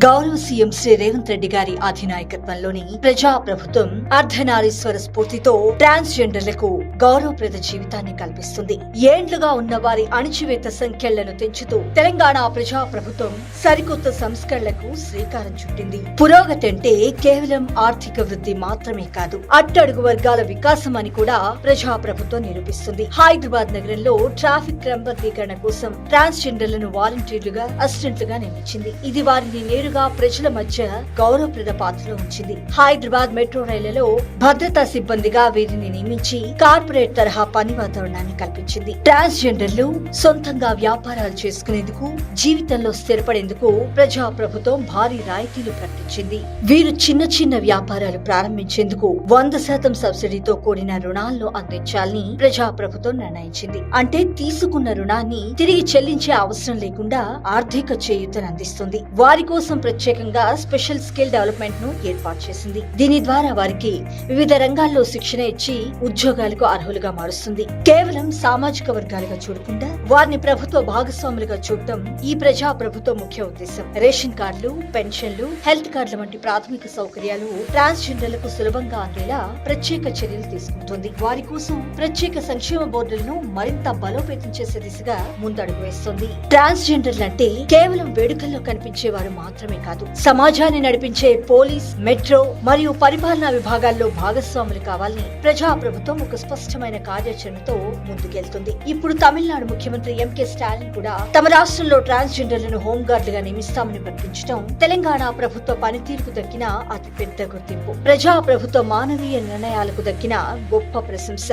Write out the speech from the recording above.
గౌరవ సీఎం శ్రీ రేవంత్ రెడ్డి గారి అధినాయకత్వంలోని ప్రజా ప్రభుత్వం అర్ధనారీశ్వర స్ఫూర్తితో ట్రాన్స్జెండర్లకు గౌరవప్రద జీవితాన్ని కల్పిస్తుంది. ఏండ్లుగా ఉన్న వారి అణిచివేత సంఖ్యలను తెంచుతూ తెలంగాణ ప్రజా ప్రభుత్వం సరికొత్త సంస్కరణలకు శ్రీకారం చుట్టింది. పురోగతి అంటే కేవలం ఆర్థిక వృద్ధి మాత్రమే కాదు, అట్టడుగు వర్గాల వికాసం అని కూడా ప్రజా ప్రభుత్వం నిరూపిస్తుంది. హైదరాబాద్ నగరంలో ట్రాఫిక్ క్రమబద్ధీకరణ కోసం ట్రాన్స్జెండర్లను వాలంటీర్లుగా, అసిస్టెంట్లుగా నియమించింది. ఇది వారిని నేరుగా ప్రజల మధ్య గౌరవప్రద పాత్రలో ఉంచింది. హైదరాబాద్ మెట్రో రైళ్లలో భద్రతా సిబ్బందిగా వీరిని నియమించి కార్పొరేట్ తరహా పని వాతావరణాన్ని కల్పించింది. ట్రాన్స్జెండర్లు సొంతంగా వ్యాపారాలు చేసుకునేందుకు, జీవితంలో స్థిరపడేందుకు ప్రజా ప్రభుత్వం భారీ రాయితీలు ప్రకటించింది. వీరు చిన్న చిన్న వ్యాపారాలు ప్రారంభించేందుకు 100% సబ్సిడీతో కూడిన రుణాలను అందించాలని ప్రజా ప్రభుత్వం నిర్ణయించింది. అంటే తీసుకున్న రుణాన్ని తిరిగి చెల్లించే అవసరం లేకుండా ఆర్థిక చేయూతను అందిస్తుంది. వారి కోసం ప్రత్యేకంగా స్పెషల్ స్కిల్ డెవలప్మెంట్ ను ఏర్పాటు చేసింది. దీని ద్వారా వారికి వివిధ రంగాల్లో శిక్షణ ఇచ్చి ఉద్యోగాలకు అర్హులుగా మారుస్తుంది. కేవలం సామాజిక వర్గాలుగా చూడకుండా వారిని ప్రభుత్వ భాగస్వాములుగా చూడటం ఈ ప్రజా ప్రభుత్వ ముఖ్య ఉద్దేశం. రేషన్ కార్డులు, పెన్షన్లు, హెల్త్ కార్డుల వంటి ప్రాథమిక సౌకర్యాలు ట్రాన్స్జెండర్లకు సులభంగా అందేలా ప్రత్యేక చర్యలు తీసుకుంటుంది. వారి కోసం ప్రత్యేక సంక్షేమ బోర్డులను మరింత బలోపేతం చేసే దిశగా ముందడుగు వేస్తుంది. ట్రాన్స్జెండర్లు అంటే కేవలం వేడుకల్లో కనిపించే వారు మాత్రమే కాదు, సమాజాన్ని నడిపించే పోలీస్, మెట్రో మరియు పరిపాలనా విభాగాల్లో భాగస్వాములు కావాలని ప్రజా ప్రభుత్వం ఒక స్పష్టమైన కార్యాచరణతో ముందుకెళ్తుంది. ఇప్పుడు తమిళనాడు ముఖ్యమంత్రి ఎంకే స్టాలిన్ కూడా తమ రాష్ట్రంలో ట్రాన్స్జెండర్లను హోంగార్డులుగా నియమిస్తామని ప్రకటించడం తెలంగాణ ప్రభుత్వ పనితీరుకు దక్కిన అతిపెద్ద గుర్తింపు. ప్రజా ప్రభుత్వ మానవీయ నిర్ణయాలకు దక్కిన గొప్ప ప్రశంస.